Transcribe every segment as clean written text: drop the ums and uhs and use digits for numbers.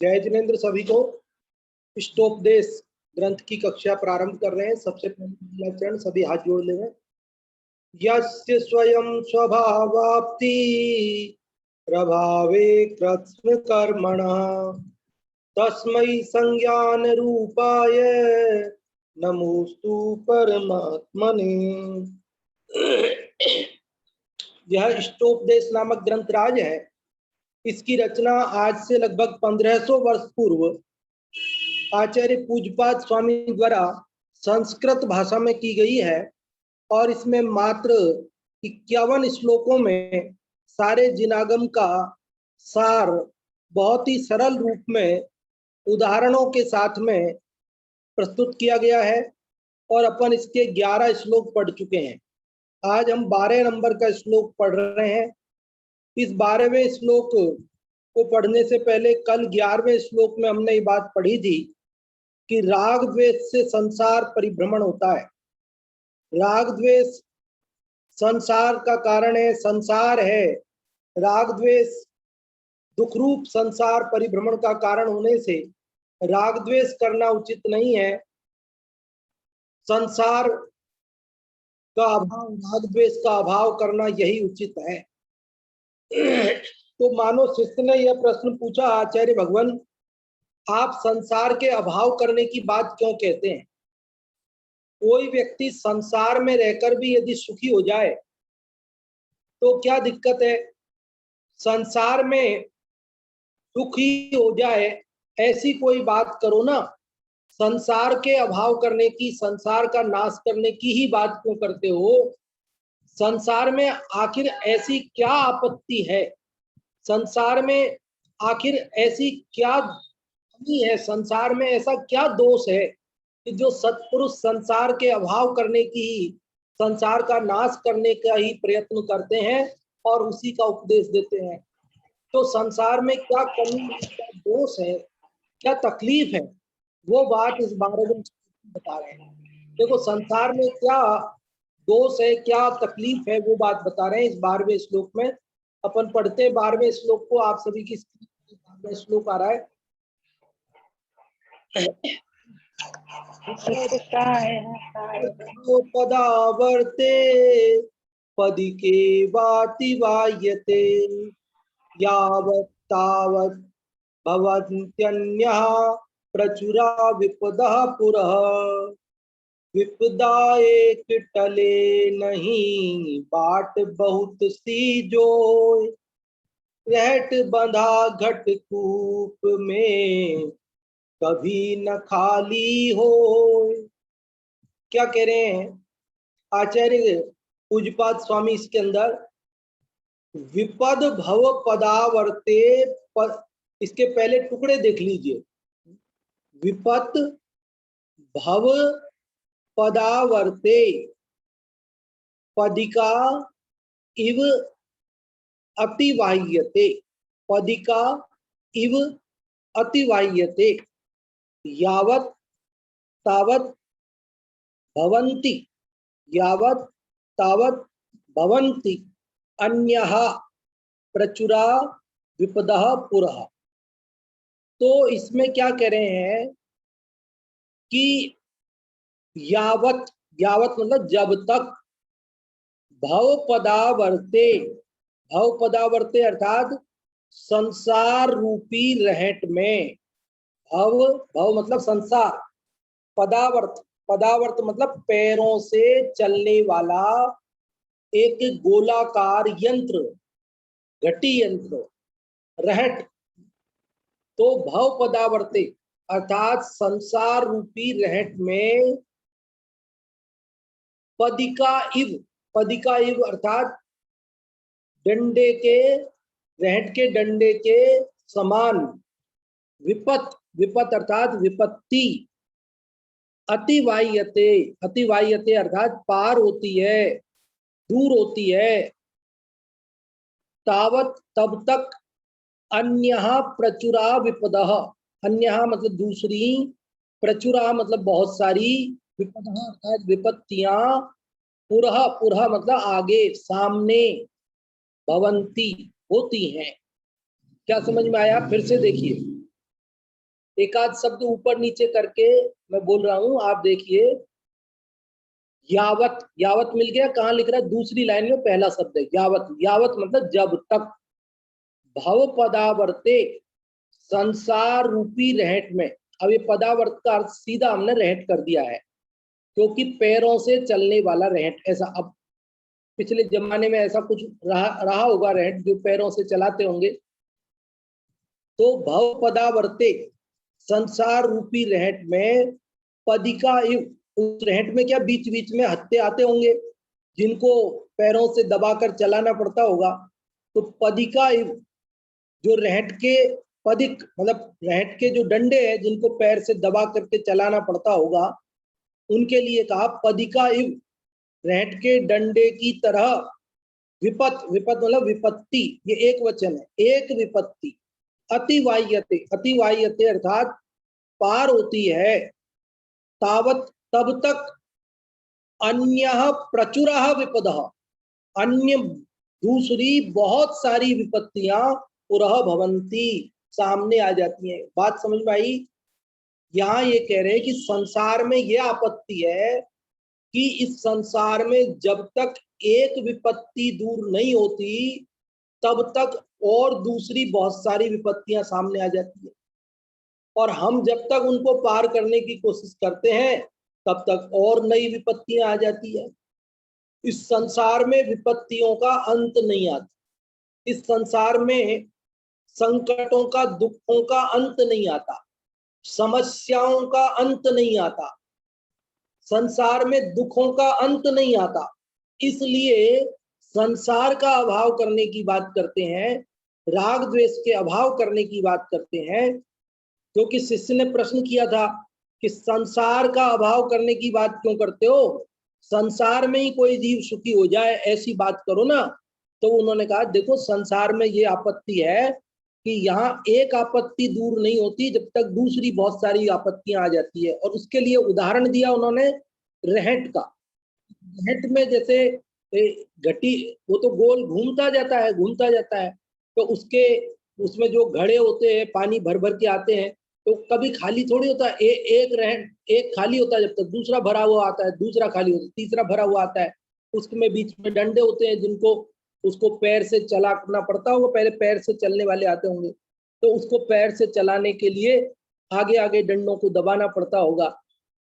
जय जिनेन्द्र। सभी को इष्टोपदेश ग्रंथ की कक्षा प्रारंभ कर रहे हैं। सबसे पहले चरण सभी हाथ जोड़ ले। यस्य स्वयं स्वभावाप्ति प्रभावे कृत्स्न कर्मणः तस्मै संज्ञान रूपाय नमोस्तु परमात्मने। यह इष्टोपदेश नामक ग्रंथराज है। इसकी रचना आज से लगभग 1500 वर्ष पूर्व आचार्य पूज्यपाद स्वामी द्वारा संस्कृत भाषा में की गई है और इसमें मात्र 51 श्लोकों में सारे जिनागम का सार बहुत ही सरल रूप में उदाहरणों के साथ में प्रस्तुत किया गया है और अपन इसके 11 श्लोक पढ़ चुके हैं। आज हम 12 नंबर का श्लोक पढ़ रहे हैं। इस 12वें श्लोक को पढ़ने से पहले कल 11वें श्लोक में हमने ये बात पढ़ी थी कि राग द्वेष से संसार परिभ्रमण होता है। राग द्वेष संसार का कारण है, संसार है। राग द्वेष दुख रूप संसार परिभ्रमण का कारण होने से राग द्वेष करना उचित नहीं है। संसार का अभाव, राग द्वेष का अभाव करना यही उचित है। तो मानो शिष्य ने यह प्रश्न पूछा, आचार्य भगवान आप संसार के अभाव करने की बात क्यों कहते हैं? कोई व्यक्ति संसार में रहकर भी यदि सुखी हो जाए तो क्या दिक्कत है? संसार में सुखी हो जाए ऐसी कोई बात करो ना। संसार के अभाव करने की, संसार का नाश करने की ही बात क्यों करते हो? संसार में आखिर ऐसी क्या आपत्ति है? संसार में आखिर ऐसी क्या कमी है? संसार में ऐसा क्या दोष है कि जो सत्पुरुष संसार के अभाव करने की ही, संसार का नाश करने का ही प्रयत्न करते हैं और उसी का उपदेश देते हैं? तो संसार में क्या कमी है, क्या दोष है, क्या तकलीफ है, वो बात इस बारे में बता रहे हैं। देखो, संसार में क्या दोष है, क्या तकलीफ है, वो बात बता रहे हैं इस 12वें श्लोक में। अपन पढ़ते हैं 12वें श्लोक को। आप सभी की 12वां श्लोक आ रहा है। पदावर्ते पदिके वाति वायते यावत् तावत् भवन्त्यन्यः प्रचुरा विपदः पुरः विपदा एक टले नहीं बाट बहुत सी जोय रहट बंधा घट कूप में कभी न खाली हो। क्या कह रहे हैं आचार्य पूज्यपाद स्वामी इसके अंदर? विपद भव पदावर्ते इसके पहले टुकड़े देख लीजिए। विपत भव पदावर्ते पदिका इव अतिवाह्यते पदिका इव अतिवाह्यते यावत् तावत् भवन्ति यावत् तावत् भवन्ति अन्यः प्रचुरा विपदः पुरः। तो इसमें क्या कह रहे हैं कि यावत, यावत मतलब जब तक, भव पदावर्ते, भव पदावर्ते अर्थात संसार रूपी रहट में, भव, भव मतलब संसार, पदावर्त, पदावर्त मतलब पैरों से चलने वाला एक गोलाकार यंत्र, घटी यंत्र, रहट। तो भव पदावर्ते अर्थात संसार रूपी रहट में पदिका इव, पदिका इव अर्थात डंडे के, रहट के डंडे के समान, विपत, विपत अर्थात विपत्ति, अतिवाह्यते, अतिवाह्यते अर्थात पार होती है, दूर होती है, तावत तब तक, अन्यः प्रचुरा विपदः, अन्यः मतलब दूसरी, प्रचुरा मतलब बहुत सारी, विपदः अर्थात विपत्तियां, पुरः, पुरः मतलब आगे, सामने, भवंती होती हैं। क्या समझ में आया? फिर से देखिए, एक आध शब्द ऊपर नीचे करके मैं बोल रहा हूं, आप देखिए। यावत, यावत मिल गया, कहाँ लिख रहा है? दूसरी लाइन में पहला शब्द है यावत। यावत मतलब जब तक। भव पदावर्ते, संसार रूपी रहट में। अब ये पदावर्त का अर्थ सीधा हमने रहट कर दिया है, क्योंकि पैरों से चलने वाला रहट। ऐसा अब पिछले जमाने में ऐसा कुछ रहा होगा रहट, जो पैरों से चलाते होंगे। तो भव पदावर्ते, संसार रूपी रहट में, पदिका इव, उस रहट में क्या बीच बीच में हत्ते आते होंगे, जिनको पैरों से दबाकर चलाना पड़ता होगा। तो पदिका इव, जो रहट के पदिक मतलब रहट के जो डंडे हैं, जिनको पैर से दबा करके चलाना पड़ता होगा, उनके लिए कहा पदिका इव, रहट के डंडे की तरह। विपत, विपत मतलब विपत्ति, ये एक वचन है, एक विपत्ति। अतिवाह्यते, अतिवाह्यते अर्थात पार होती है। तावत, तब तक। अन्यः प्रचुरः विपदः, अन्य दूसरी बहुत सारी विपत्तियां पुरः भवंती, सामने आ जाती हैं। बात समझ में आई? यहाँ ये कह रहे हैं कि संसार में ये आपत्ति है कि इस संसार में जब तक एक विपत्ति दूर नहीं होती, तब तक और दूसरी बहुत सारी विपत्तियां सामने आ जाती है। और हम जब तक उनको पार करने की कोशिश करते हैं, तब तक और नई विपत्तियां आ जाती है। इस संसार में विपत्तियों का अंत नहीं आता। इस संसार में संकटों का, दुखों का अंत नहीं आता, समस्याओं का अंत नहीं आता, संसार में दुखों का अंत नहीं आता। इसलिए संसार का अभाव करने की बात करते हैं, राग द्वेष के अभाव करने की बात करते हैं। क्योंकि शिष्य ने प्रश्न किया था कि संसार का अभाव करने की बात क्यों करते हो, संसार में ही कोई जीव सुखी हो जाए ऐसी बात करो ना। तो उन्होंने कहा देखो, संसार में ये आपत्ति है कि यहाँ एक आपत्ति दूर नहीं होती जब तक दूसरी बहुत सारी आपत्तियां आ जाती है। और उसके लिए उदाहरण दिया उन्होंने रहट का। रहट में जैसे घटी, वो तो गोल घूमता जाता है, घूमता जाता है। तो उसके, उसमें जो घड़े होते हैं पानी भर भर के आते हैं, तो कभी खाली थोड़ी होता है। एक रहट, एक खाली होता है, जब तक दूसरा भरा हुआ आता है, दूसरा खाली होता है, तीसरा भरा हुआ आता है। उसमें बीच में डंडे होते हैं, जिनको उसको पैर से चलाना पड़ता होगा। पहले पैर से चलने वाले आते होंगे, तो उसको पैर से चलाने के लिए आगे आगे डंडों को दबाना पड़ता होगा।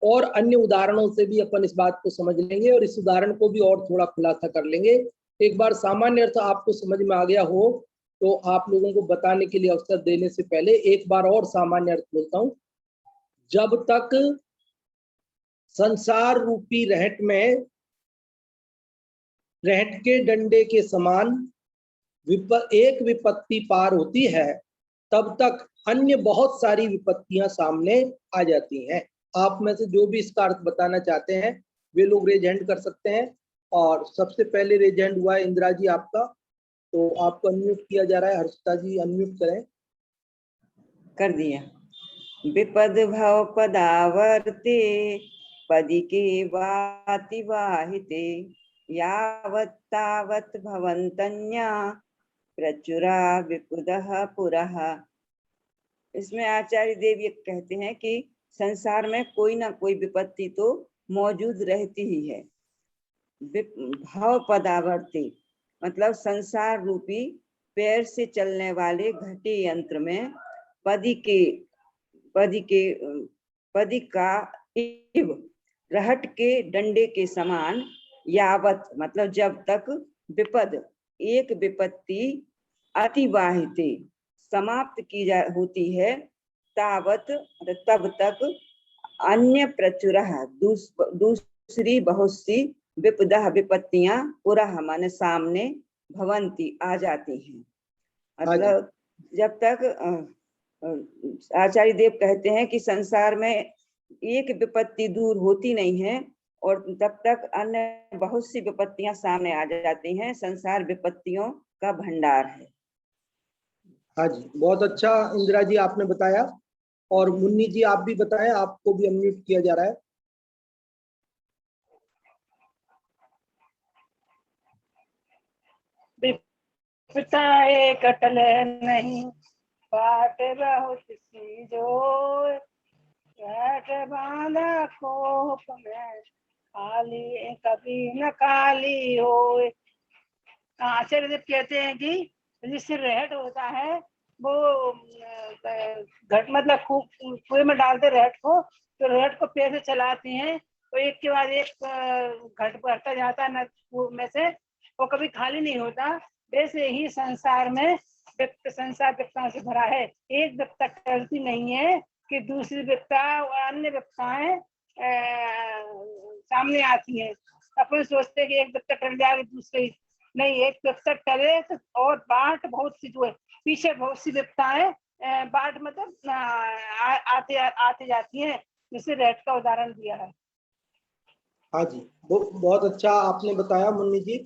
और अन्य उदाहरणों से भी अपन इस बात को समझ लेंगे, और इस उदाहरण को भी और थोड़ा खुलासा कर लेंगे। एक बार सामान्य अर्थ आपको समझ में आ गया हो, तो आप लोगों को बताने के लिए अवसर देने से पहले एक बार और सामान्य अर्थ बोलता हूं। जब तक संसार रूपी रहट में, रहट के डंडे के समान एक विपत्ति पार होती है, तब तक अन्य बहुत सारी विपत्तियां सामने आ जाती हैं। आप में से जो भी इसका अर्थ बताना चाहते हैं, वे लोग रेज हैंड कर सकते हैं। और सबसे पहले रेज हैंड हुआ है इंदिरा जी आपका, तो आपको अनम्यूट किया जा रहा है। हर्षिता जी अनम्यूट करें। कर दिया। विपद भव पदावर्ते, पदिके वाति वाहिते, यावत् तावत् भवन्तन्या प्रचुरा विपुदः पुरः। इसमें आचार्य देव ये कहते हैं कि संसार में कोई ना कोई विपत्ति तो मौजूद रहती ही है। भाव पदावर्ती मतलब संसार रूपी पैर से चलने वाले घटी यंत्र में पदी का इव, रहट के डंडे के समान, यावत मतलब जब तक, विपद एक विपत्ति, अतिवाहिते समाप्त की जा होती है, तावत तब तक, अन्य प्रचुरः दूसरी बहुत सी, विपदा विपत्तियां पुरः माने सामने, भवंती आ जाती हैं। मतलब जब तक आचार्य देव कहते हैं कि संसार में एक विपत्ति दूर होती नहीं है, और तब तक अन्य बहुत सी विपत्तियां सामने आ जाती हैं। संसार विपत्तियों का भंडार है। हाँ जी, बहुत अच्छा इंदिरा जी आपने बताया। और मुन्नी जी आप भी बताएं, आपको भी अनम्यूट किया जा रहा है। विपदा एक अटल है नहीं, बाट बहुत सी जोर, रहट बांधा कोप में, खाली कभी न खाली होए। आचार्य देव कहते हैं कि जिससे रहट होता है वो घट मतलब कुएं में डालते रहट को, तो रहट को पैर से चलाते हैं तो एक के बाद एक घट बढ़ता जाता है कुएं में से, वो कभी खाली नहीं होता। वैसे ही संसार में संसार व्यक्ताओं से भरा है। एक व्यक्ता टलती नहीं है कि दूसरी व्यक्ता अन्य व्यक्ताएं सामने आती हैं। अपन सोचते हैं कि एक व्यक्ता टल जाएगा दूसरे नहीं, एक व्यक्ता टले तो और बाट बहुत सी जो है पीछे बहुत सी व्यक्ताएं बाट मतलब आते आते जाती हैं, जिसे रहट का उदाहरण दिया है। हाँ जी, बहुत अच्छा आपने बताया मुन्नी जी।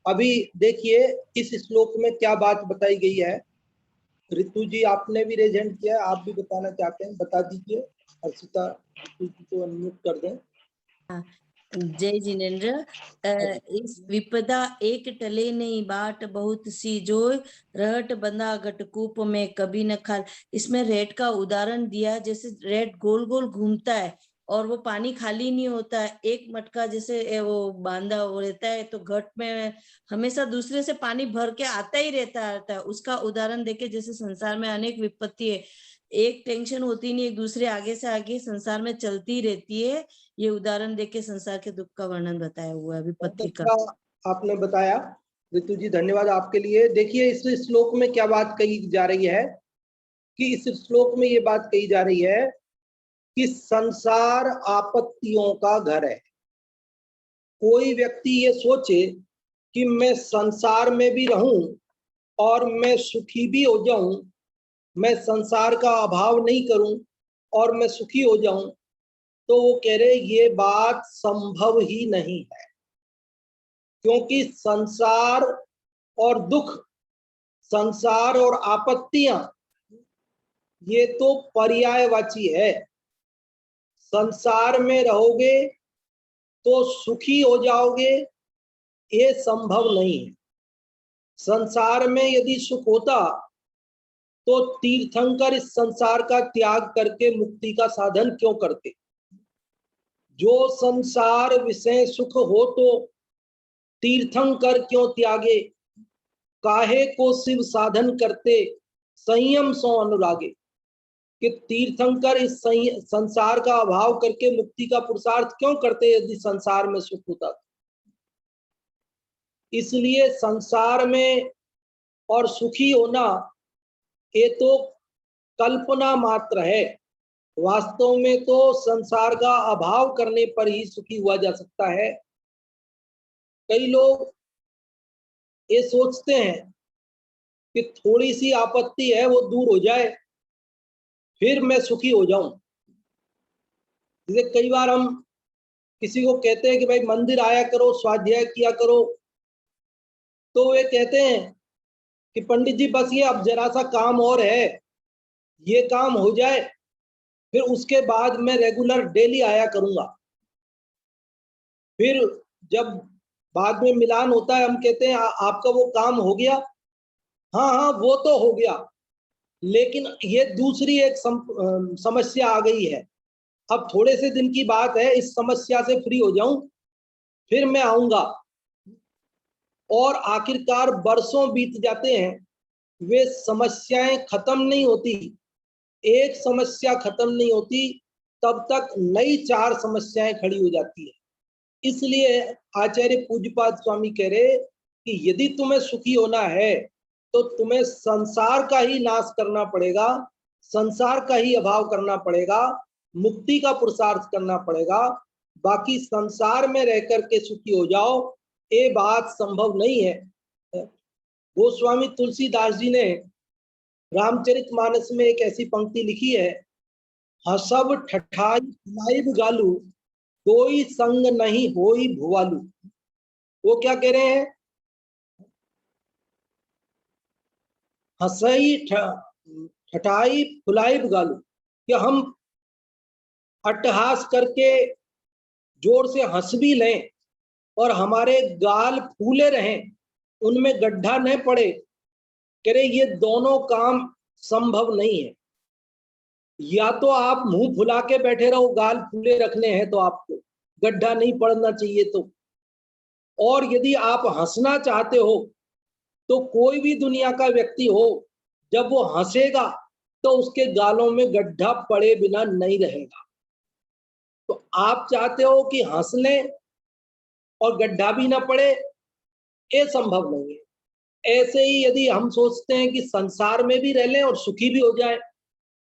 अभी देखिए इस श्लोक में क्या बात बताई गई है। ऋतु जी आपने भी रेज हैंड किया है, आप भी बताना चाहते हैं, बता दीजिए। हर्षिता ऋतु जी को अनम्यूट कर दें। जय जिनेन्द्र। इस विपदा एक टले नहीं बाट बहुत सी जोय, रहट बंधा घटकूप में कभी न खाल। इसमें रेट का उदाहरण दिया, जैसे रेट गोल गोल घूमता है और वो पानी खाली नहीं होता है। एक मटका जैसे वो बांधा हो रहता है तो घट में हमेशा दूसरे से पानी भर के आता ही रहता है। उसका उदाहरण देके जैसे संसार में अनेक विपत्ति है, एक टेंशन होती नहीं, एक दूसरे आगे से आगे संसार में चलती रहती है। ये उदाहरण देके संसार के दुख का वर्णन बताया हुआ है विपत्ति का। आपने बताया ऋतु जी, धन्यवाद आपके लिए। देखिए इस श्लोक में क्या बात कही जा रही है कि इस श्लोक में ये बात कही जा रही है कि संसार आपत्तियों का घर है। कोई व्यक्ति ये सोचे कि मैं संसार में भी रहूं और मैं सुखी भी हो जाऊं, मैं संसार का अभाव नहीं करूं और मैं सुखी हो जाऊं, तो वो कह रहे ये बात संभव ही नहीं है। क्योंकि संसार और दुख, संसार और आपत्तियां ये तो पर्यायवाची है। संसार में रहोगे तो सुखी हो जाओगे, ये संभव नहीं है। संसार में यदि सुख होता तो तीर्थंकर इस संसार का त्याग करके मुक्ति का साधन क्यों करते। जो संसार विषय सुख हो तो तीर्थंकर क्यों त्यागे, काहे को शिव साधन करते संयम सो अनुरागे। कि तीर्थंकर इस संसार का अभाव करके मुक्ति का पुरुषार्थ क्यों करते यदि संसार में सुख होता। इसलिए संसार में और सुखी होना ये तो कल्पना मात्र है। वास्तव में तो संसार का अभाव करने पर ही सुखी हुआ जा सकता है। कई लोग ये सोचते हैं कि थोड़ी सी आपत्ति है वो दूर हो जाए फिर मैं सुखी हो जाऊं। जैसे कई बार हम किसी को कहते हैं कि भाई मंदिर आया करो, स्वाध्याय किया करो, तो वे कहते हैं कि पंडित जी बस ये अब जरा सा काम और है, ये काम हो जाए फिर उसके बाद मैं रेगुलर डेली आया करूंगा। फिर जब बाद में मिलान होता है हम कहते हैं आपका वो काम हो गया। हाँ हाँ वो तो हो गया, लेकिन ये दूसरी एक समस्या आ गई है। अब थोड़े से दिन की बात है, इस समस्या से फ्री हो जाऊं फिर मैं आऊंगा। और आखिरकार वर्षों बीत जाते हैं, वे समस्याएं खत्म नहीं होती। एक समस्या खत्म नहीं होती तब तक नई 4 समस्याएं खड़ी हो जाती है। इसलिए आचार्य पूज्यपाद स्वामी कह रहे कि यदि तुम्हें सुखी होना है तो तुम्हें संसार का ही नाश करना पड़ेगा, संसार का ही अभाव करना पड़ेगा, मुक्ति का पुरुषार्थ करना पड़ेगा। बाकी संसार में रह करके सुखी हो जाओ ये बात संभव नहीं है। गोस्वामी तुलसीदास जी ने रामचरितमानस में एक ऐसी पंक्ति लिखी है, हसब ठठाई फुलाइब गालू, कोई संग नहीं होई भुवालू। वो क्या कह रहे हैं, हसई ठठाई फुलाइब गालू, कि हम अट्टहास करके जोर से हंस भी लें और हमारे गाल फूले रहें, उनमें गड्ढा न पड़े, कह रहे ये दोनों काम संभव नहीं है। या तो आप मुंह फुला के बैठे रहो, गाल फूले रखने हैं तो आपको, गड्ढा नहीं पड़ना चाहिए तो, और यदि आप हंसना चाहते हो तो कोई भी दुनिया का व्यक्ति हो, जब वो हंसेगा तो उसके गालों में गड्ढा पड़े बिना नहीं रहेगा। तो आप चाहते हो कि हंस लें और गड्ढा भी ना पड़े, ये संभव नहीं है। ऐसे ही यदि हम सोचते हैं कि संसार में भी रह लें और सुखी भी हो जाए,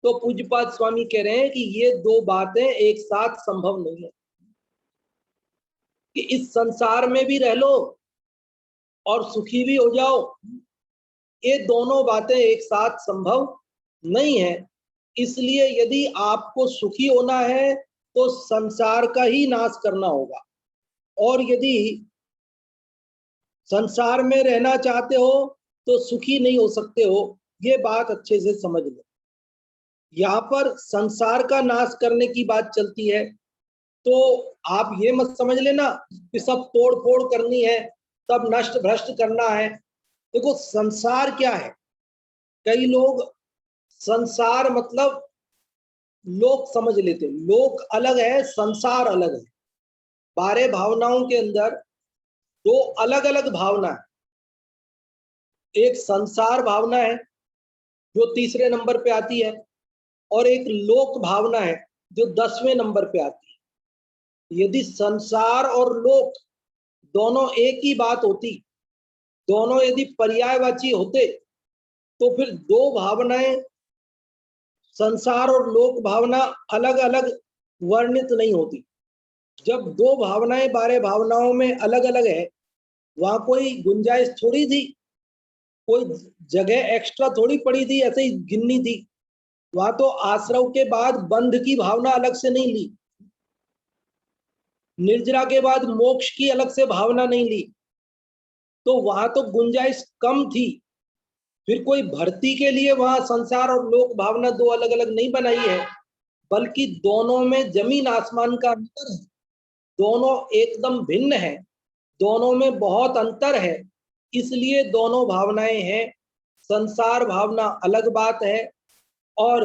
तो पूज्यपाद स्वामी कह रहे हैं कि ये दो बातें एक साथ संभव नहीं है। कि इस संसार में भी रह लो और सुखी भी हो जाओ, ये दोनों बातें एक साथ संभव नहीं है। इसलिए यदि आपको सुखी होना है तो संसार का ही नाश करना होगा, और यदि संसार में रहना चाहते हो तो सुखी नहीं हो सकते हो। ये बात अच्छे से समझ लो। यहाँ पर संसार का नाश करने की बात चलती है तो आप ये मत समझ लेना कि सब तोड़ फोड़ करनी है, सब नष्ट भ्रष्ट करना है। देखो संसार क्या है, कई लोग संसार मतलब लोक समझ लेते, लोक अलग है, संसार अलग है। 12 भावनाओं के अंदर दो अलग अलग भावना है। एक संसार भावना है जो तीसरे नंबर पे आती है, और एक लोक भावना है जो 10वें नंबर पे आती है। यदि संसार और लोक दोनों एक ही बात होती, दोनों यदि पर्यायवाची होते, तो फिर दो भावनाएं, संसार और लोक भावना अलग अलग वर्णित नहीं होती। जब दो भावनाएं 12 भावनाओं में अलग अलग है, वहां कोई गुंजाइश थोड़ी थी, कोई जगह एक्स्ट्रा थोड़ी पड़ी थी ऐसे ही गिननी थी। वहां तो आश्रव के बाद बंध की भावना अलग से नहीं ली, निर्जरा के बाद मोक्ष की अलग से भावना नहीं ली, तो वहां तो गुंजाइश कम थी। फिर कोई भर्ती के लिए वहां संसार और लोक भावना दो अलग अलग नहीं बनाई है, बल्कि दोनों में जमीन आसमान का अंतर है, दोनों एकदम भिन्न है, दोनों में बहुत अंतर है। इसलिए दोनों भावनाएं हैं। संसार भावना अलग बात है और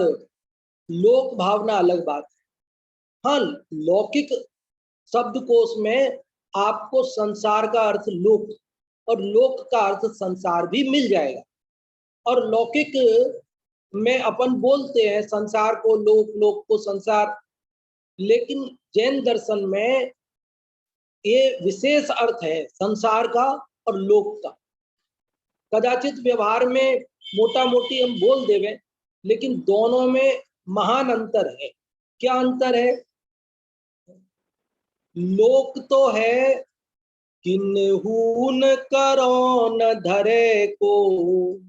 लोक भावना अलग बात है। हाँ, लौकिक शब्दकोश में आपको संसार का अर्थ लोक और लोक का अर्थ संसार भी मिल जाएगा। और लौकिक में अपन बोलते हैं संसार को लोक, लोक को संसार, लेकिन जैन दर्शन में ये विशेष अर्थ है संसार का और लोक का। कदाचित व्यवहार में मोटा मोटी हम बोल देवे, लेकिन दोनों में महान अंतर है। क्या अंतर है? लोक तो है किन्हू न करो न धरे को,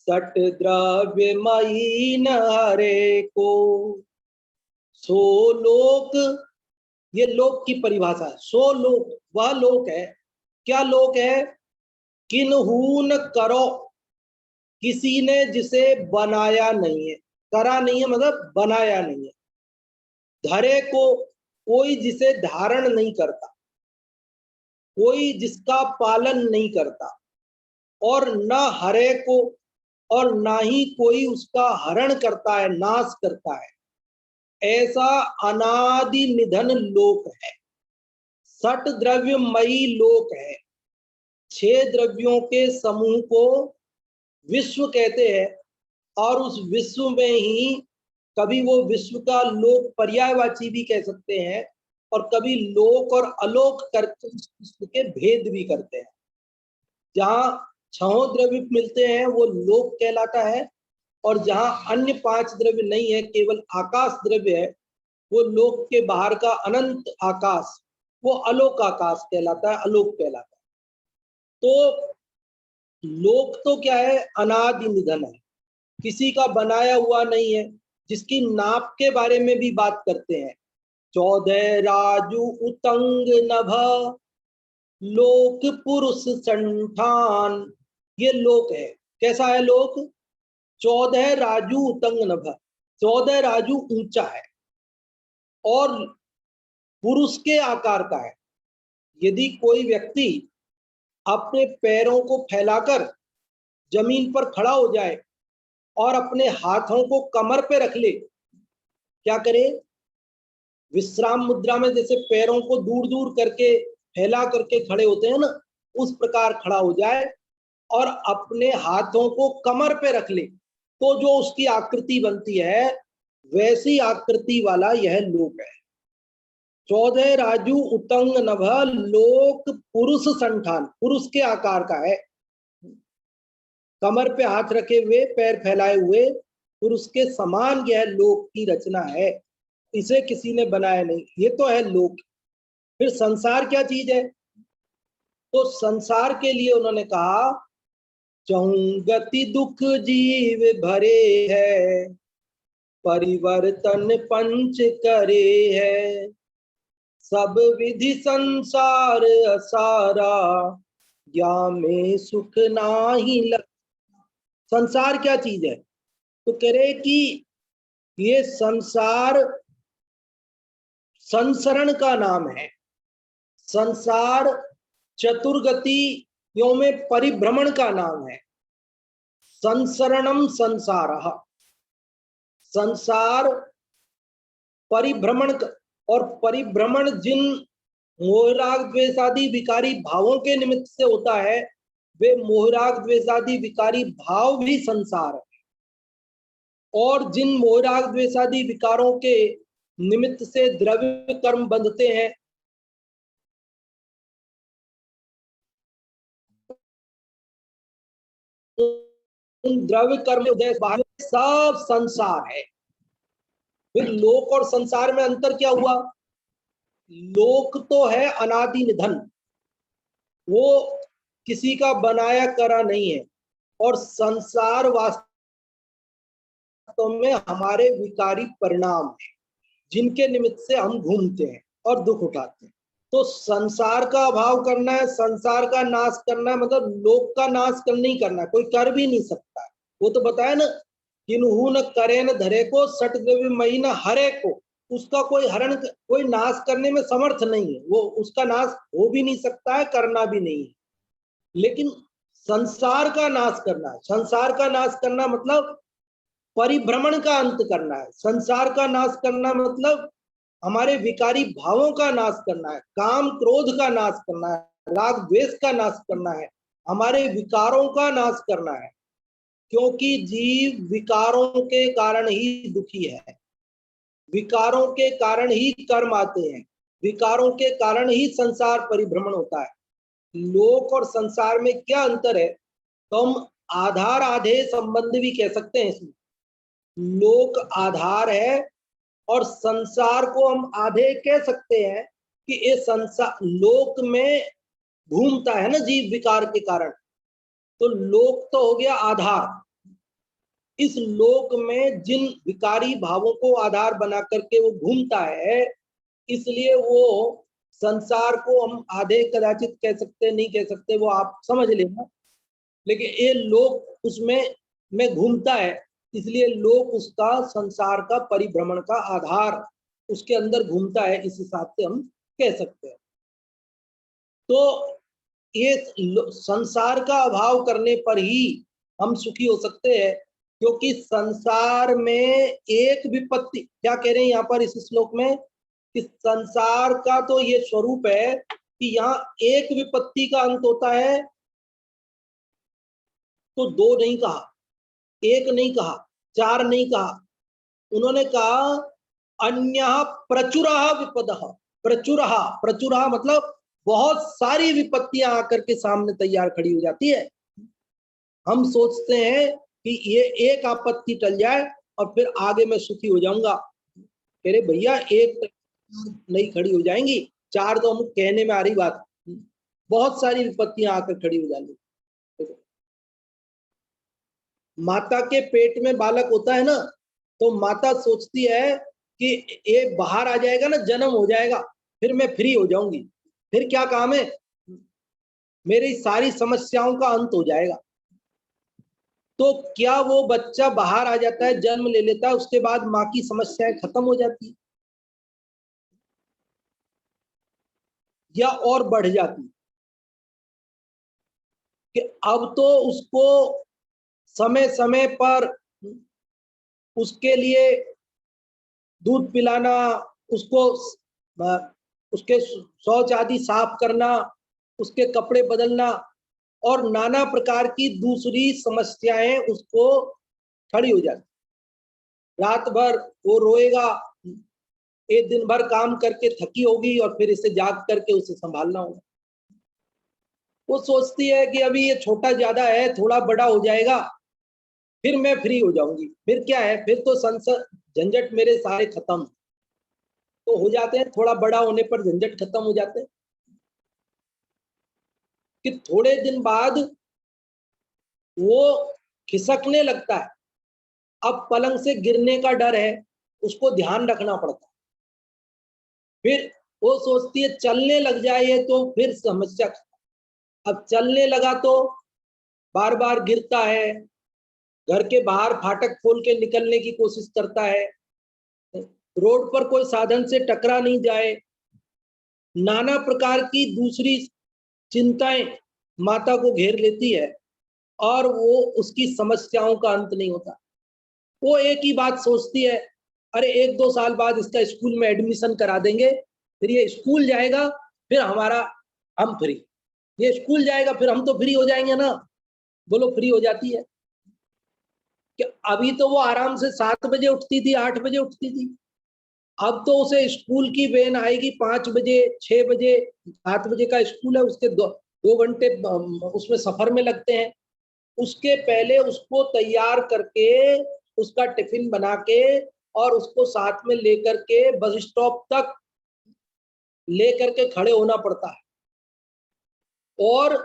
सट द्रव्य मई न हरे को। सो लोक, ये लोक की परिभाषा है। सो लोक, वह लोक है। क्या लोक है? किन्हू न करो, किसी ने जिसे बनाया नहीं है, करा नहीं है मतलब बनाया नहीं है। धरे को, कोई जिसे धारण नहीं करता, कोई जिसका पालन नहीं करता। और न हरे को, और ना ही कोई उसका हरण करता है, नाश करता है। ऐसा अनादि निधन लोक है। सट द्रव्यमयी लोक है। 6 द्रव्यों के समूह को विश्व कहते हैं, और उस विश्व में ही कभी वो विश्व का लोक पर्यायवाची भी कह सकते हैं, और कभी लोक और अलोक करके उस विश्व के भेद भी करते हैं। जहां 6 द्रव्य मिलते हैं वो लोक कहलाता है, और जहां अन्य 5 द्रव्य नहीं है, केवल आकाश द्रव्य है, वो लोक के बाहर का अनंत आकाश, वो अलोक आकाश कहलाता है, अलोक कहलाता है। तो लोक तो क्या है? अनादि निधन है, किसी का बनाया हुआ नहीं है, जिसकी नाप के बारे में भी बात करते हैं। 14 राजू उतंग नभ, लोक पुरुष संठान, ये लोक है। कैसा है लोक? 14 राजू उतंग नभ, 14 राजू ऊंचा है और पुरुष के आकार का है। यदि कोई व्यक्ति अपने पैरों को फैलाकर जमीन पर खड़ा हो जाए और अपने हाथों को कमर पे रख ले। क्या करे? विश्राम मुद्रा में जैसे पैरों को दूर दूर करके फैला करके खड़े होते हैं ना, उस प्रकार खड़ा हो जाए और अपने हाथों को कमर पे रख ले, तो जो उसकी आकृति बनती है वैसी आकृति वाला यह लोक है। 14 राजू उतंग नभ लोक पुरुष संठान, पुरुष के आकार का है, कमर पे हाथ रखे हुए पैर फैलाए हुए पुरुष के समान यह लोक की रचना है, इसे किसी ने बनाया नहीं, ये तो है लोक। फिर संसार क्या चीज है? तो संसार के लिए उन्होंने कहा चहुं गति दुख जीव भरे है, परिवर्तन पंच करे है, सब विधि संसार असारा, या में सुख नाही लग। संसार क्या चीज है? तो कह रहे कि ये संसार संसरण का नाम है। संसार चतुर्गतियों में परिभ्रमण का नाम है। संसरणम संसारः, संसार परिभ्रमण, और परिभ्रमण जिन मोहराग द्वेषादि विकारी भावों के निमित्त से होता है, वे मोहराग द्वेषादि विकारी भाव भी संसार है। और जिन मोहराग द्वेषादि विकारों के निमित्त से द्रव्य कर्म बंधते हैं, उन द्रव्य कर्म उदय सब संसार है। फिर लोक और संसार में अंतर क्या हुआ? लोक तो है अनादि निधन, वो किसी का बनाया करा नहीं है, और संसार वास्तव में हमारे विकारी परिणाम है, जिनके निमित्त से हम घूमते हैं और दुख उठाते हैं। तो संसार का अभाव करना है, संसार का नाश करना है, मतलब लोक का नाश कर नहीं करना, कोई कर भी नहीं सकता। वो तो बताया ना, किन्हू न करे न धरे को, सट द्रव्य मई न हरे को, उसका कोई हरण, कोई नाश करने में समर्थ नहीं है, वो उसका नाश हो भी नहीं सकता है, करना भी नहीं है। लेकिन संसार का नाश करना है, संसार का नाश करना मतलब परिभ्रमण का अंत करना है। संसार का नाश करना मतलब हमारे विकारी भावों का नाश करना है, काम क्रोध का नाश करना है, राग द्वेष का नाश करना है, हमारे विकारों का नाश करना है। क्योंकि जीव विकारों के कारण ही दुखी है, विकारों के कारण ही कर्म आते हैं, विकारों के कारण ही संसार परिभ्रमण होता है। लोक और संसार में क्या अंतर है? तो हम आधार आधे संबंध भी कह सकते हैं इसमें। लोक आधार है और संसार को हम आधे कह सकते हैं कि ये संसार लोक में घूमता है ना जीव विकार के कारण, तो लोक तो हो गया आधार। इस लोक में जिन विकारी भावों को आधार बना करके वो घूमता है, इसलिए वो संसार को हम आधे कदाचित कह सकते, नहीं कह सकते, वो आप समझ लेना। लेकिन ये लोक उसमें घूमता है, इसलिए लोक उसका संसार का परिभ्रमण का आधार उसके अंदर घूमता है, इस हिसाब से हम कह सकते हैं। तो ये संसार का अभाव करने पर ही हम सुखी हो सकते हैं, क्योंकि संसार में एक विपत्ति, क्या कह रहे हैं यहाँ पर इस श्लोक में, कि संसार का तो ये स्वरूप है कि यहाँ एक विपत्ति का अंत होता है। तो दो नहीं कहा, एक नहीं कहा, चार नहीं कहा, उन्होंने कहा अन्य प्रचुरः विपदः। प्रचुरः, प्रचुरः मतलब बहुत सारी विपत्तियां आकर के सामने तैयार खड़ी हो जाती है। हम सोचते हैं कि ये एक आपत्ति टल जाए और फिर आगे मैं सुखी हो जाऊंगा। कह रहे भैया एक नहीं खड़ी हो जाएंगी, चार तो हम कहने में आ रही बात, बहुत सारी विपत्तियां आकर खड़ी हो जाएंगी। माता के पेट में बालक होता है ना, तो माता सोचती है कि ये बाहर आ जाएगा ना, जन्म हो जाएगा, फिर मैं फ्री हो जाऊंगी, फिर क्या काम है, मेरी सारी समस्याओं का अंत हो जाएगा। तो क्या वो बच्चा बाहर आ जाता है, जन्म ले लेता है, उसके बाद माँ की समस्याएं खत्म हो जाती है या और बढ़ जाती, कि अब तो उसको समय समय पर उसके लिए दूध पिलाना, उसको उसके शौच आदि साफ करना, उसके कपड़े बदलना और नाना प्रकार की दूसरी समस्याएं उसको खड़ी हो जाती। रात भर वो रोएगा, एक दिन भर काम करके थकी होगी और फिर इसे जाग करके उसे संभालना होगा। वो सोचती है कि अभी ये छोटा ज्यादा है, थोड़ा बड़ा हो जाएगा फिर मैं फ्री हो जाऊंगी, फिर क्या है, फिर तो संसार झंझट मेरे सारे खत्म तो हो जाते हैं। थोड़ा बड़ा होने पर झंझट खत्म हो जाते हैं कि थोड़े दिन बाद वो खिसकने लगता है। अब पलंग से गिरने का डर है, उसको ध्यान रखना पड़ता है। फिर वो सोचती है चलने लग जाए तो फिर समस्या। अब चलने लगा तो बार बार गिरता है, घर के बाहर फाटक खोल के निकलने की कोशिश करता है, रोड पर कोई साधन से टकरा नहीं जाए। नाना प्रकार की दूसरी चिंताएं माता को घेर लेती है और वो उसकी समस्याओं का अंत नहीं होता। वो एक ही बात सोचती है, अरे 1-2 साल बाद इसका स्कूल में एडमिशन करा देंगे, फिर ये स्कूल जाएगा, फिर हम फ्री। ये स्कूल जाएगा फिर हम तो फ्री हो जाएंगे ना। बोलो फ्री हो जाती है कि अभी तो वो आराम से 7 बजे उठती थी, 8 बजे उठती थी, अब तो उसे स्कूल की वैन आएगी 5 बजे, 6 बजे, 7 बजे का स्कूल है, उसके 2 घंटे उसमें सफर में लगते हैं। उसके पहले उसको तैयार करके, उसका टिफिन बना के और उसको साथ में लेकर के बस स्टॉप तक लेकर के खड़े होना पड़ता है और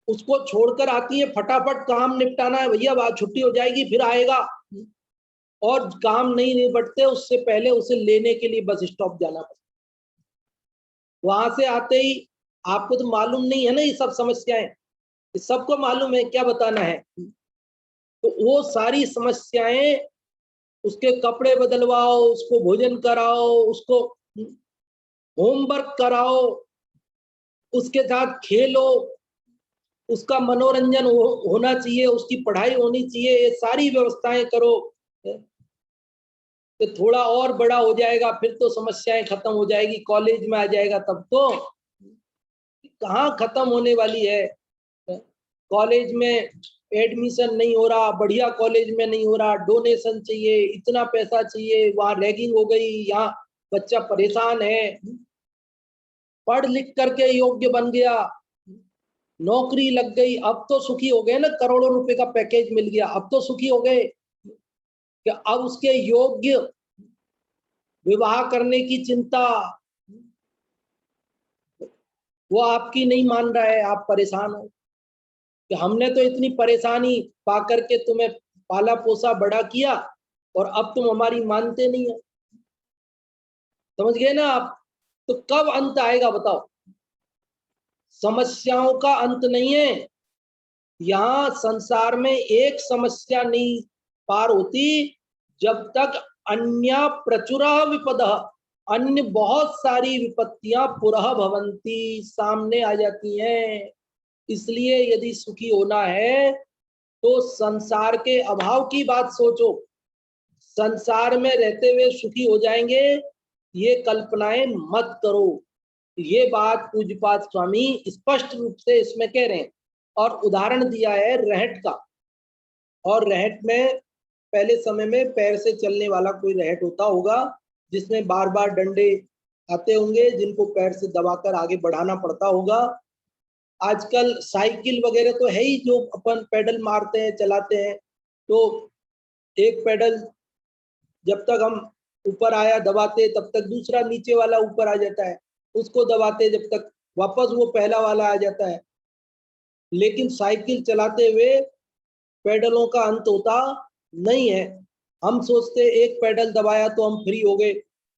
उसको छोड़कर आती है, फटाफट काम निपटाना है, भैया बात छुट्टी हो जाएगी फिर आएगा, और काम नहीं निपटते उससे पहले उसे लेने के लिए बस स्टॉप जाना पड़ता। वहां से आते ही आपको तो मालूम नहीं है ना ये सब समस्याएं, सबको मालूम है, क्या बताना है। तो वो सारी समस्याएं, उसके कपड़े बदलवाओ, उसको भोजन कराओ, उसको होमवर्क कराओ, उसके साथ खेलो, उसका मनोरंजन होना चाहिए, उसकी पढ़ाई होनी चाहिए, ये सारी व्यवस्थाएं करो। तो थोड़ा और बड़ा हो जाएगा फिर तो समस्याएं खत्म हो जाएगी, कॉलेज में आ जाएगा तब तो कहाँ खत्म होने वाली है। कॉलेज में एडमिशन नहीं हो रहा, बढ़िया कॉलेज में नहीं हो रहा, डोनेशन चाहिए, इतना पैसा चाहिए, वहां रैगिंग हो गई, यहाँ बच्चा परेशान है, पढ़ लिख करके योग्य बन गया, नौकरी लग गई, अब तो सुखी हो गए ना, करोड़ों रुपए का पैकेज मिल गया, अब तो सुखी हो गए कि अब उसके योग्य विवाह करने की चिंता, वो आपकी नहीं मान रहा है, आप परेशान हो कि हमने तो इतनी परेशानी पा करके तुम्हें पाला पोसा बड़ा किया और अब तुम हमारी मानते नहीं हो। समझ गए ना आप। तो कब अंत आएगा बताओ। समस्याओं का अंत नहीं है। यहाँ संसार में एक समस्या नहीं पार होती जब तक अन्य प्रचुरा विपद, अन्य बहुत सारी विपत्तियां पुरः भवंती, सामने आ जाती हैं। इसलिए यदि सुखी होना है तो संसार के अभाव की बात सोचो। संसार में रहते हुए सुखी हो जाएंगे ये कल्पनाएं मत करो। ये बात पूज्यपाद स्वामी स्पष्ट रूप से इसमें कह रहे हैं और उदाहरण दिया है रहट का। और रहट में पहले समय में पैर से चलने वाला कोई रहट होता होगा जिसमें बार बार डंडे आते होंगे, जिनको पैर से दबाकर आगे बढ़ाना पड़ता होगा। आजकल साइकिल वगैरह तो है ही जो अपन पैडल मारते हैं, चलाते हैं, तो एक पैडल जब तक हम ऊपर आया दबाते तब तक दूसरा नीचे वाला ऊपर आ जाता है, उसको दबाते जब तक वापस वो पहला वाला आ जाता है। लेकिन साइकिल चलाते हुए पैडलों का अंत होता नहीं है। हम सोचते एक पैडल दबाया तो हम फ्री हो गए,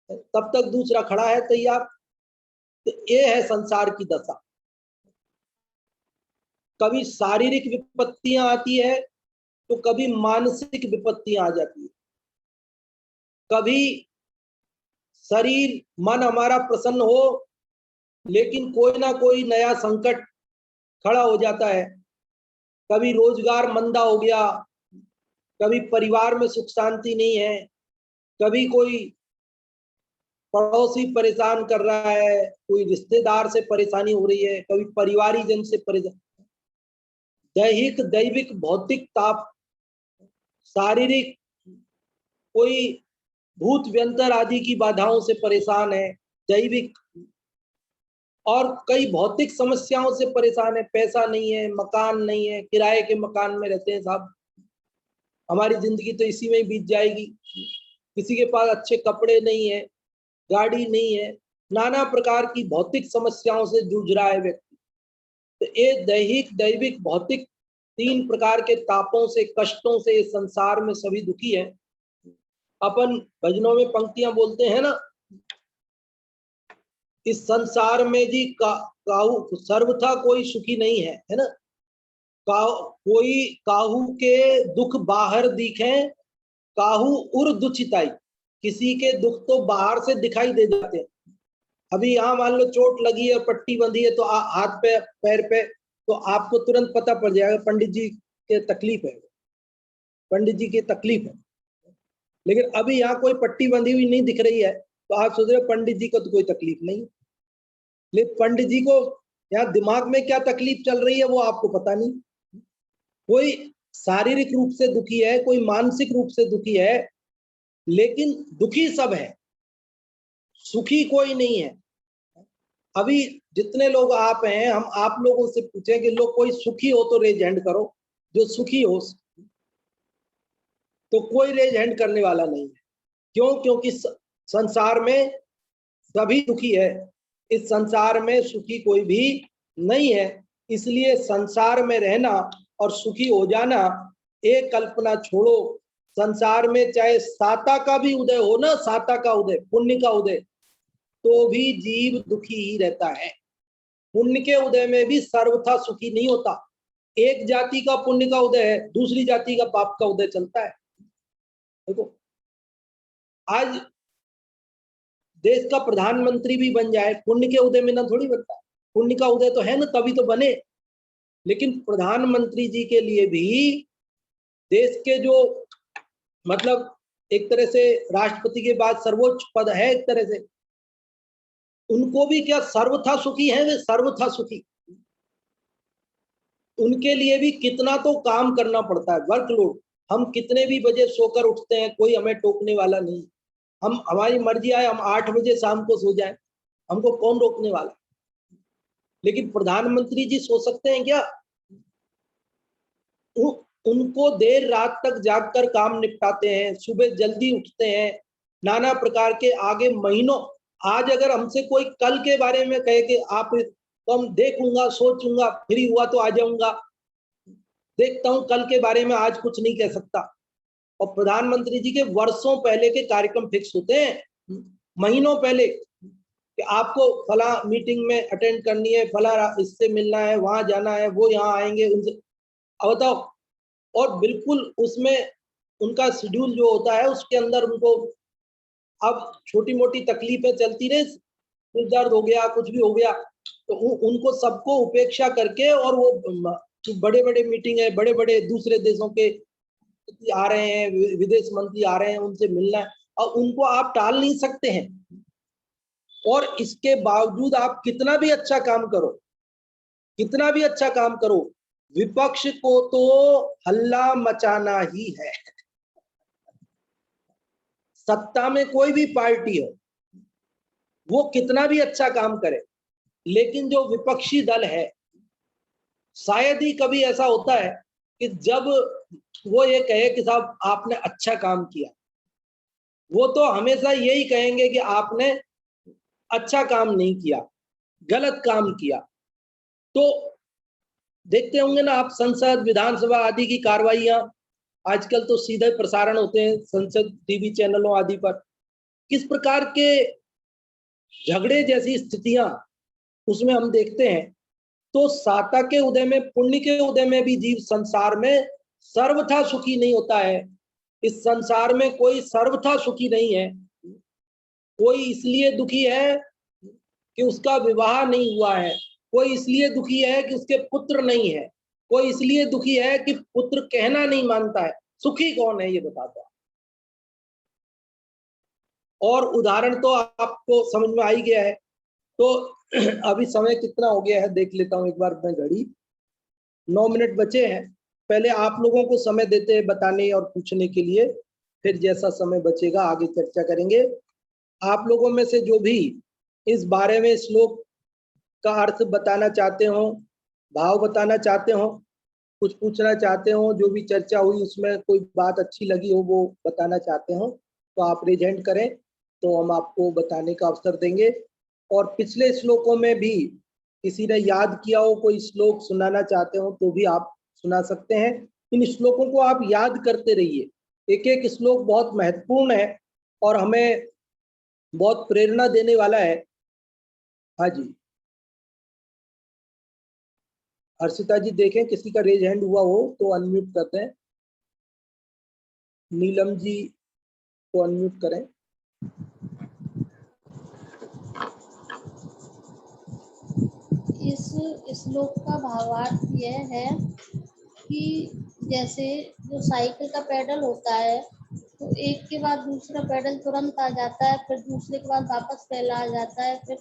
तब तक दूसरा खड़ा है तैयार। तो ये है संसार की दशा। कभी शारीरिक विपत्तियां आती है तो कभी मानसिक विपत्तियां आ जाती है। कभी शरीर मन हमारा प्रसन्न हो लेकिन कोई ना कोई नया संकट खड़ा हो जाता है। कभी रोजगार मंदा हो गया, कभी परिवार में सुख शांति नहीं है, कभी कोई पड़ोसी परेशान कर रहा है, कोई रिश्तेदार से परेशानी हो रही है, कभी परिवारीजन से परेशान। दैहिक दैविक भौतिक ताप, शारीरिक कोई भूत व्यंतर आदि की बाधाओं से परेशान है, दैविक, और कई भौतिक समस्याओं से परेशान है। पैसा नहीं है, मकान नहीं है, किराए के मकान में रहते हैं साहब, हमारी जिंदगी तो इसी में ही बीत जाएगी। किसी के पास अच्छे कपड़े नहीं है, गाड़ी नहीं है, नाना प्रकार की भौतिक समस्याओं से जूझ रहा है व्यक्ति। तो ये दैहिक दैविक भौतिक 3 प्रकार के तापों से, कष्टों से इस संसार में सभी दुखी है। अपन भजनों में पंक्तियां बोलते हैं ना, इस संसार में जी काहू सर्वथा कोई सुखी नहीं है, है ना। कोई काहू के दुख बाहर दिखे, काहू उर दुचिताई, किसी के दुख तो बाहर से दिखाई दे जाते हैं। अभी यहाँ मान लो चोट लगी है, पट्टी बंधी है, तो हाथ पे पैर पे, तो आपको तुरंत पता पड़ जाएगा पंडित जी के तकलीफ है, पंडित जी की तकलीफ है। लेकिन अभी यहाँ कोई पट्टी बंधी हुई नहीं दिख रही है, तो आप सोच रहे हो पंडित जी को तो कोई तकलीफ नहीं। लेकिन पंडित जी को यहाँ दिमाग में क्या तकलीफ चल रही है वो आपको पता नहीं। कोई शारीरिक रूप से दुखी है, कोई मानसिक रूप से दुखी है, लेकिन दुखी सब है, सुखी कोई नहीं है। अभी जितने लोग आप हैं, हम आप लोगों से पूछें कि लोग कोई सुखी हो तो रेज हैंड करो, जो सुखी हो। तो कोई रेज हैंड करने वाला नहीं है। क्यों? क्योंकि संसार में सभी दुखी है, इस संसार में सुखी कोई भी नहीं है। इसलिए संसार में रहना और सुखी हो जाना एक कल्पना छोड़ो। संसार में चाहे साता का भी उदय हो ना, साता का उदय, पुण्य का उदय, तो भी जीव दुखी ही रहता है। पुण्य के उदय में भी सर्वथा सुखी नहीं होता। एक जाति का पुण्य का उदय है, दूसरी जाति का पाप का उदय चलता है। देखो, आज देश का प्रधानमंत्री भी बन जाए, पुण्य के उदय में ना थोड़ी बनता है। पुण्य का उदय तो है ना, तभी तो बने। लेकिन प्रधानमंत्री जी के लिए भी देश के जो मतलब एक तरह से राष्ट्रपति के बाद सर्वोच्च पद है, एक तरह से उनको भी क्या सर्वथा सुखी है? वे सर्वथा सुखी। उनके लिए भी कितना तो काम करना पड़ता है, वर्कलोड। हम कितने भी बजे सोकर उठते हैं, कोई हमें टोकने वाला नहीं। हम, हमारी मर्जी आए, हम 8 बजे शाम को सो जाएं, हमको कौन रोकने वाला? लेकिन प्रधानमंत्री जी सो सकते हैं क्या? उनको देर रात तक जागकर काम निपटाते हैं, सुबह जल्दी उठते हैं, नाना प्रकार के आगे महीनों। आज अगर हमसे कोई कल के बारे में कहे कि आप, तो हम देखूंगा, सोचूंगा, फ्री हुआ तो आ जाऊंगा, देखता हूं, कल के बारे में आज कुछ नहीं कह सकता। और प्रधानमंत्री जी के वर्षों पहले के कार्यक्रम फिक्स होते हैं, महीनों पहले, कि आपको फला मीटिंग में अटेंड करनी है, फला इससे मिलना है, वहां जाना है, वो यहाँ आएंगे, उनसे अब बताओ। और बिल्कुल उसमें उनका शेड्यूल जो होता है उसके अंदर उनको, अब छोटी मोटी तकलीफें चलती रहे, कुछ दर्द हो गया, कुछ भी हो गया, तो उनको सबको उपेक्षा करके, और वो बड़े बड़े मीटिंग है, बड़े बड़े दूसरे देशों के आ रहे हैं, विदेश मंत्री आ रहे हैं, उनसे मिलना है, और उनको आप टाल नहीं सकते हैं। और इसके बावजूद आप कितना भी अच्छा काम करो, कितना भी अच्छा काम करो, विपक्ष को तो हल्ला मचाना ही है। सत्ता में कोई भी पार्टी हो, वो कितना भी अच्छा काम करे, लेकिन जो विपक्षी दल है, शायद ही कभी ऐसा होता है कि जब वो ये कहे कि साहब आपने अच्छा काम किया, वो तो हमेशा यही कहेंगे कि आपने अच्छा काम नहीं किया, गलत काम किया। तो देखते होंगे ना आप, संसद, विधानसभा आदि की कार्रवाइयां, आजकल तो सीधे प्रसारण होते हैं संसद टीवी चैनलों आदि पर, किस प्रकार के झगड़े जैसी स्थितियां उसमें हम देखते हैं। तो साता के उदय में, पुण्य के उदय में भी जीव संसार में सर्वथा सुखी नहीं होता है। इस संसार में कोई सर्वथा सुखी नहीं है। कोई इसलिए दुखी है कि उसका विवाह नहीं हुआ है, कोई इसलिए दुखी है कि उसके पुत्र नहीं है, कोई इसलिए दुखी है कि पुत्र कहना नहीं मानता है। सुखी कौन है ये बता दो। और उदाहरण तो आपको समझ में आ ही गया है। तो अभी समय कितना हो गया है देख लेता हूं एक बार मैं घड़ी। 9 मिनट बचे हैं। पहले आप लोगों को समय देते हैं बताने और पूछने के लिए, फिर जैसा समय बचेगा आगे चर्चा करेंगे। आप लोगों में से जो भी इस बारे में श्लोक का अर्थ बताना चाहते हो, भाव बताना चाहते हो, कुछ पूछना चाहते हो, जो भी चर्चा हुई उसमें कोई बात अच्छी लगी हो वो बताना चाहते हो, तो आप रेज हैंड करें तो हम आपको बताने का अवसर देंगे। और पिछले श्लोकों में भी किसी ने याद किया हो कोई श्लोक सुनाना चाहते हो तो भी आप सुना सकते हैं। इन श्लोकों को आप याद करते रहिए, एक एक श्लोक बहुत महत्वपूर्ण है और हमें बहुत प्रेरणा देने वाला है। हाँ जी, हर्षिता जी देखें किसी का रेज हैंड हुआ हो तो अनम्यूट करते हैं। नीलम जी को अनम्यूट करें। इस श्लोक का भावार्थ यह है कि जैसे जो साइकिल का पेडल होता है तो एक के बाद दूसरा पेडल तुरंत आ जाता है, फिर दूसरे के बाद वापस पहला आ जाता है, फिर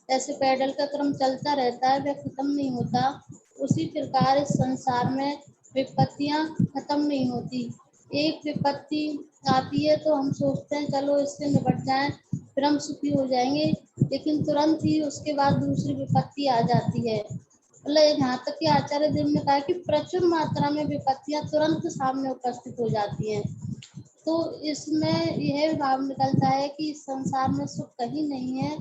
ऐसे पेडल का क्रम चलता रहता है, वह खत्म नहीं होता। उसी प्रकार इस संसार में विपत्तियां खत्म नहीं होती। एक विपत्ति आती है तो हम सोचते हैं चलो इससे निपट जाएं, फिर हम सुखी हो जाएंगे, लेकिन तुरंत ही उसके बाद दूसरी विपत्ति आ जाती है। मतलब यहाँ तक कि आचार्य देव ने कहा कि प्रचुर मात्रा में विपत्तियां तुरंत सामने उपस्थित हो जाती हैं। तो इसमें यह भाव निकलता है कि इस संसार में सुख कहीं नहीं है,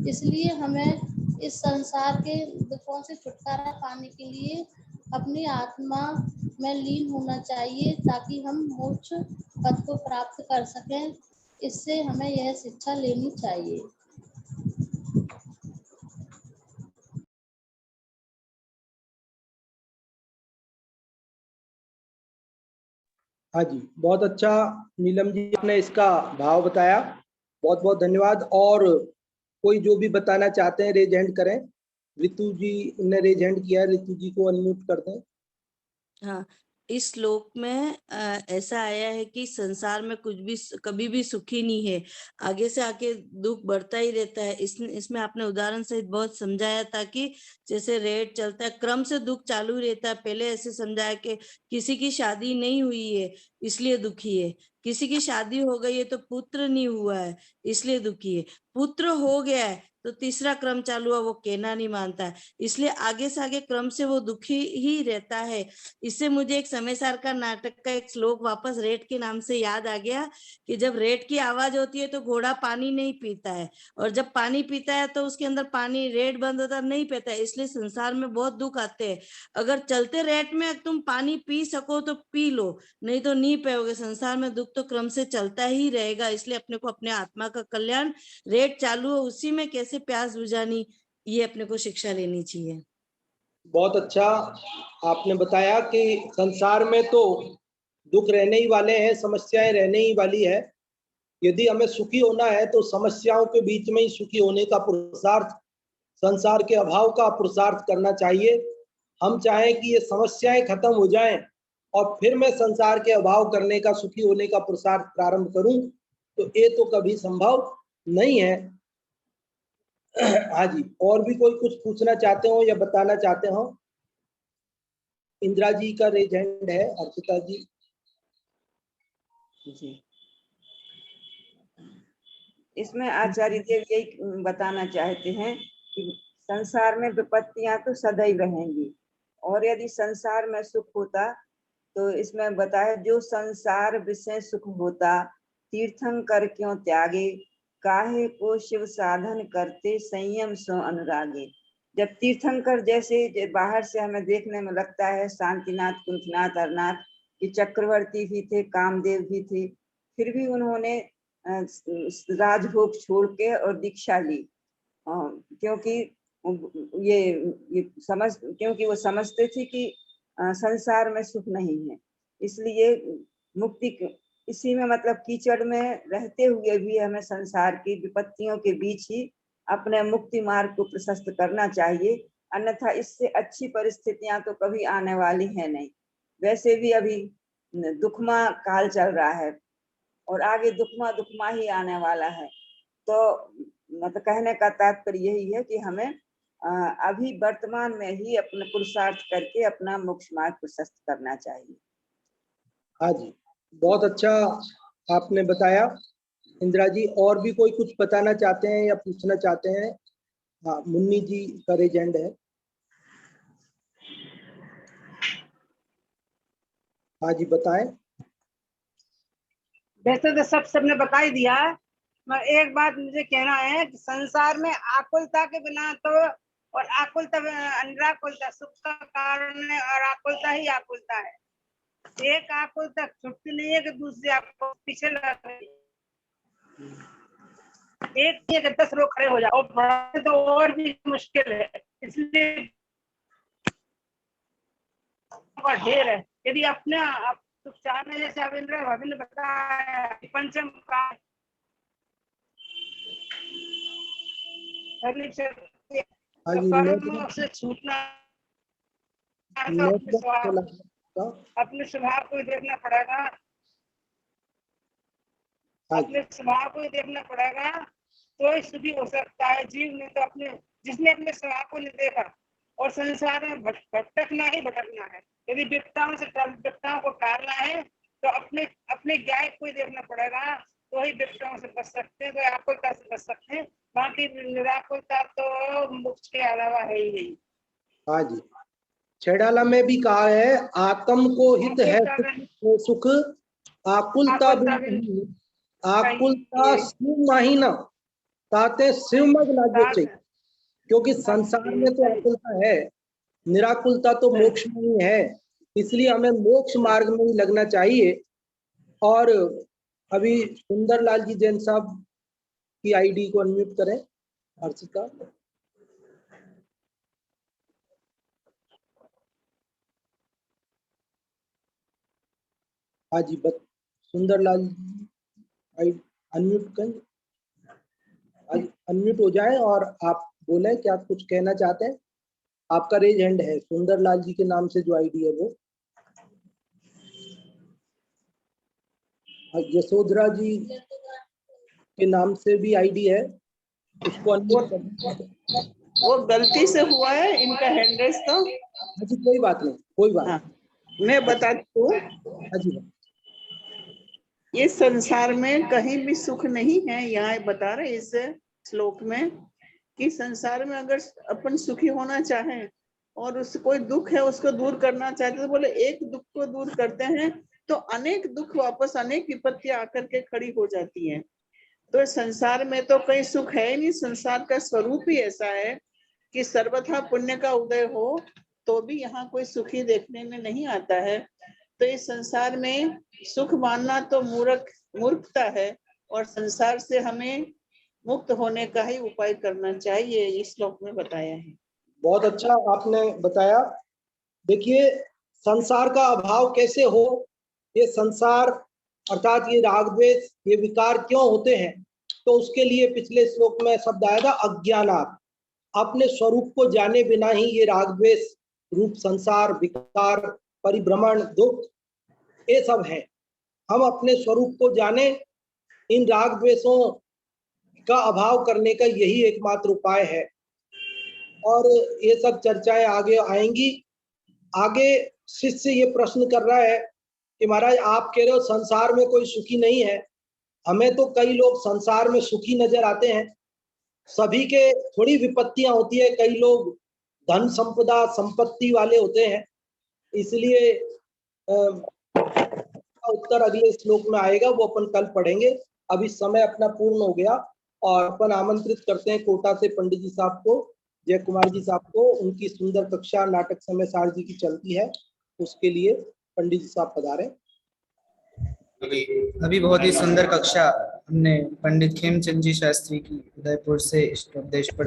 इसलिए हमें इस संसार के दुखों से छुटकारा पाने के लिए अपनी आत्मा में लीन होना चाहिए ताकि हम मोक्ष पद को प्राप्त कर सकें। इससे हमें यह शिक्षा लेनी चाहिए। हाँ जी, बहुत अच्छा नीलम जी आपने इसका भाव बताया, बहुत बहुत धन्यवाद। और कोई जो भी बताना चाहते हैं रेज हैंड करें। रितु जी ने रेज हैंड किया है, रितु जी को अनम्यूट कर दें। हाँ, इस श्लोक में ऐसा आया है कि संसार में कुछ भी कभी भी सुखी नहीं है, आगे से आगे दुख बढ़ता ही रहता है। इसमें आपने उदाहरण सहित बहुत समझाया था कि जैसे रेट चलता है क्रम से दुख चालू रहता है। पहले ऐसे समझाया कि किसी की शादी नहीं हुई है इसलिए दुखी है, किसी की शादी हो गई है तो पुत्र नहीं हुआ है इसलिए दुखी है, पुत्र हो गया है तो तीसरा क्रम चालू हुआ वो कहना नहीं मानता है, इसलिए आगे से आगे क्रम से वो दुखी ही रहता है। इससे मुझे एक समय सार का नाटक का एक श्लोक वापस रेट के नाम से याद आ गया कि जब रेट की आवाज होती है तो घोड़ा पानी नहीं पीता है, और जब पानी पीता है तो उसके अंदर पानी रेट बंद होता है नहीं पीता है। इसलिए संसार में बहुत दुख आते हैं। अगर चलते रेट में तुम पानी पी सको तो पी लो, नहीं तो नहीं पाओगे। संसार में दुख तो क्रम से चलता ही रहेगा। इसलिए अपने को अपने आत्मा का कल्याण रेट चालू हो उसी में कैसे प्यास बुझानी, ये अपने को शिक्षा लेनी चाहिए। बहुत अच्छा आपने बताया कि संसार में तो दुख रहने ही वाले हैं, समस्याएं रहने ही वाली है। यदि हमें सुखी होना है तो समस्याओं के बीच में ही सुखी होने का पुरुषार्थ, संसार के अभाव का पुरुषार्थ करना चाहिए। हम चाहें कि ये समस्याएं खत्म हो जाएं और फिर मैं संसार के अभाव करने का, सुखी होने का पुरुषार्थ प्रारंभ करूं, तो ये तो कभी संभव नहीं है। हाँ जी, और भी कोई कुछ पूछना चाहते हो या बताना चाहते हो? इंदिरा जी का रेज हैंड है, अर्चिता जी। जी, इसमें आचार्य देव यही बताना चाहते हैं कि संसार में विपत्तियां तो सदैव रहेंगी, और यदि संसार में सुख होता तो इसमें बताया जो संसार विषय सुख होता, तीर्थंकर क्यों त्यागे, काहे को शिव साधन करते संयम सो अनुरागे। जब तीर्थंकर जैसे बाहर से हमें देखने में लगता है शांतिनाथ, कुंठनाथ, अरनाथ ये चक्रवर्ती भी थे, कामदेव भी थे, फिर भी उन्होंने राजभोग छोड़ के और दीक्षा ली, क्योंकि क्योंकि वो समझते थे कि संसार में सुख नहीं है। इसलिए मुक्ति इसी में, मतलब कीचड़ में रहते हुए भी हमें संसार की विपत्तियों के बीच ही अपने मुक्ति मार्ग को प्रशस्त करना चाहिए, अन्यथा इससे अच्छी परिस्थितियां तो कभी आने वाली है नहीं। वैसे भी अभी दुखमा काल चल रहा है और आगे दुखमा ही आने वाला है। तो मतलब कहने का तात्पर्य यही है कि हमें अभी वर्तमान में ही अपने पुरुषार्थ करके अपना मोक्ष मार्ग प्रशस्त करना चाहिए। हाँ जी, बहुत अच्छा आपने बताया। इंदिरा जी, और भी कोई कुछ बताना चाहते हैं या पूछना चाहते हैं? हाँ, मुन्नी जी का रेज हैंड है। हाँ जी, बताएं। वैसे तो सबने बता ही दिया है, मगर एक बात मुझे कहना है कि संसार में आकुलता के बिना तो, और आकुलता निराकुलता सुख का कारण है, और आकुलता ही आकुलता है। एक आकुलता छुट्टी नहीं है कि दूसरी आपको पीछे लग रही है। एक 10 लोग खड़े हो जाओ, और बढ़ाने तो और भी मुश्किल है। इसलिए ढेर है। यदि अपने आप सुख चाहने, जैसे अविंद्र भाभी ने बताया पंचम का हाँ जी, कर्म से छूटना है तो अपने स्वभाव को ही देखना पड़ेगा। अपने स्वभाव को ही देखना पड़ेगा तो ही सुखी हो सकता है जीव। नहीं तो अपने जिसने अपने स्वभाव को नहीं देखा, और संसार में भटकना ही भटकना है। यदि विपदाओं को टालना है तो अपने ज्ञान को ही देखना पड़ेगा, तो ही विपदाओं से बच सकते हैं, तो आकुलता से बच सकते हैं। बाकी निराकुलता तो मोक्ष के अलावा है ही नहीं। हाँ जी, छेड़ाला में भी कहा है, आत्म को हित है सुख, आकुलता नहीं, आकुलता शिव माहीना ताते शिव मग लागे चाहिए। क्योंकि संसार में तो आकुलता है, निराकुलता तो मोक्ष में ही है, इसलिए हमें मोक्ष मार्ग में ही लगना चाहिए। और अभी सुंदरलाल जी जैन साहब की आईडी को अनम्यूट करें। हर्षिता, हाँ जी, सुंदरलाल जी अनम्यूट करें, अनम्यूट हो जाए और आप बोले क्या कुछ कहना चाहते हैं। आपका रेज हैंड है, सुंदरलाल जी के नाम से जो आईडी है वो। यशोधरा जी के नाम से भी आईडी है, उसको अनम्यूट कर। वो गलती से हुआ है इनका हैंड रेस तो। हाँ जी, कोई बात नहीं, कोई बात नहीं। मैं बताती हूँ, हाँ जी, ये संसार में कहीं भी सुख नहीं है। यहाँ बता रहे इस श्लोक में कि संसार में अगर अपन सुखी होना चाहें और उस कोई दुख है उसको दूर करना चाहते, तो बोले एक दुख को दूर करते हैं तो अनेक दुख वापस, अनेक विपत्तियां आकर के खड़ी हो जाती हैं। तो संसार में तो कहीं सुख है ही नहीं। संसार का स्वरूप ही ऐसा है कि सर्वथा पुण्य का उदय हो तो भी यहाँ कोई सुखी देखने में नहीं आता है। तो इस संसार में सुख मानना तो मूर्खता है, और संसार से हमें मुक्त होने का ही उपाय करना चाहिए, इस श्लोक में बताया है। बहुत अच्छा आपने बताया। देखिए, संसार का अभाव कैसे हो, ये संसार अर्थात ये राग द्वेष, ये विकार क्यों होते हैं, तो उसके लिए पिछले श्लोक में शब्द आया था अज्ञानात्। अपने स्वरूप को जाने बिना ही ये राग द्वेष रूप संसार, विकार, परिभ्रमण, दुख, ये सब है। हम अपने स्वरूप को जाने, इन राग द्वेषों का अभाव करने का यही एकमात्र उपाय है। और ये सब चर्चाएं आगे आएंगी। आगे शिष्य ये प्रश्न कर रहा है कि महाराज आप कह रहे हो संसार में कोई सुखी नहीं है, हमें तो कई लोग संसार में सुखी नजर आते हैं। सभी के थोड़ी विपत्तियां होती है, कई लोग धन संपदा संपत्ति वाले होते हैं। इसलिए उत्तर अगले श्लोक में आएगा, वो अपन कल पढ़ेंगे। अभी समय अपना पूर्ण हो गया और अपन आमंत्रित करते हैं कोटा से पंडित जी साहब को, जय कुमार जी साहब को। उनकी सुंदर कक्षा नाटक समय सार जी की चलती है, उसके लिए पंडित जी साहब पधारे। अभी बहुत ही सुंदर कक्षा हमने पंडित खेमचंद जी शास्त्री की उदयपुर से इष्टोपदेश पर